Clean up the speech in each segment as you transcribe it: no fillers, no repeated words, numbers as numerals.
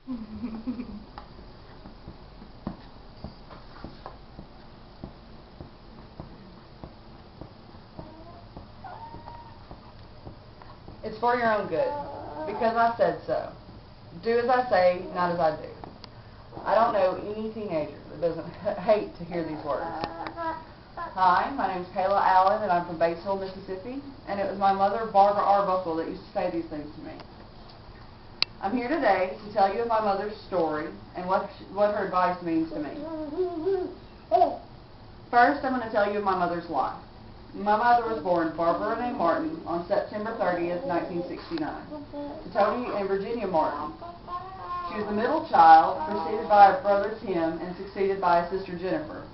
It's for your own good, because I said so. Do as I say, not as I do. I don't know any teenager that doesn't hate to hear these words. Hi, my name is Kayla Allen, and I'm from Batesville, Mississippi, and it was my mother, Barbara Arbuckle, that used to say these things to me. I'm here today to tell you of my mother's story and what her advice means to me. First, I'm going to tell you of my mother's life. My mother was born Barbara Renee Martin on September 30th, 1969, to Tony and Virginia Martin. She was the middle child, preceded by her brother Tim and succeeded by a sister Jennifer.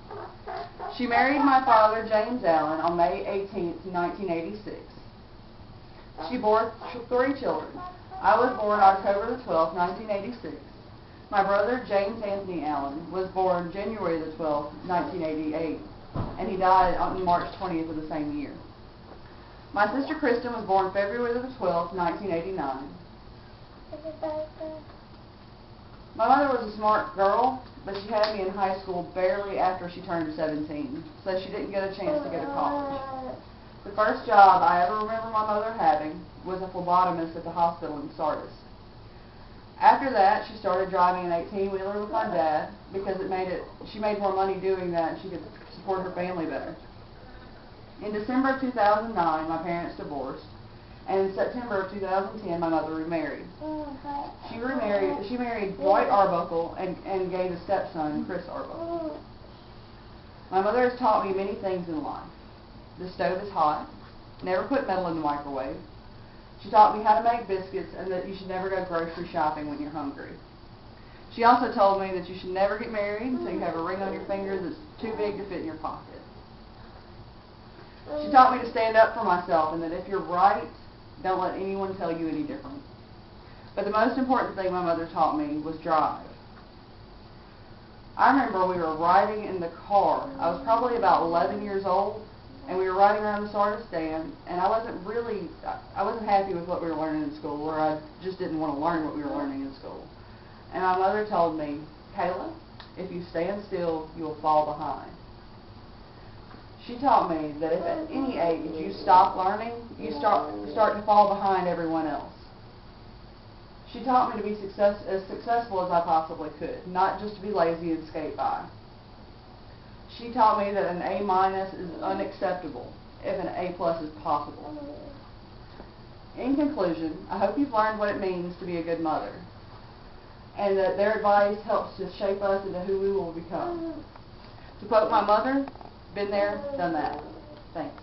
She married my father James Allen on May 18th, 1986. She bore 3 children. I was born October the 12th, 1986. My brother James Anthony Allen was born January the 12th, 1988. And he died on March 20th of the same year. My sister Kristen was born February the 12th, 1989. My mother was a smart girl, but she had me in high school barely after she turned 17, so she didn't get a chance to go to college. The first job I ever remember my mother having was a phlebotomist at the hospital in Sardis. After that, she started driving an 18-wheeler with my dad because she made more money doing that and she could support her family better. In December of 2009, my parents divorced, and in September of 2010, my mother remarried. She married Dwight Arbuckle and gave a stepson, Chris Arbuckle. My mother has taught me many things in life. The stove is hot. Never put metal in the microwave. She taught me how to make biscuits and that you should never go grocery shopping when you're hungry. She also told me that you should never get married until you have a ring on your finger that's too big to fit in your pocket. She taught me to stand up for myself and that if you're right, don't let anyone tell you any different. But the most important thing my mother taught me was drive. I remember we were riding in the car. I was probably about 11 years old, and we were riding around the Sardis stand, and I wasn't happy with what we were learning in school, or I just didn't want to learn what we were learning in school. And my mother told me, Kayla, if you stand still, you will fall behind. She taught me that if at any age you stop learning, you start to fall behind everyone else. She taught me to be as successful as I possibly could, not just to be lazy and skate by. She taught me that an A- is unacceptable if an A+ is possible. In conclusion, I hope you've learned what it means to be a good mother, and that their advice helps to shape us into who we will become. To quote my mother, been there, done that. Thanks.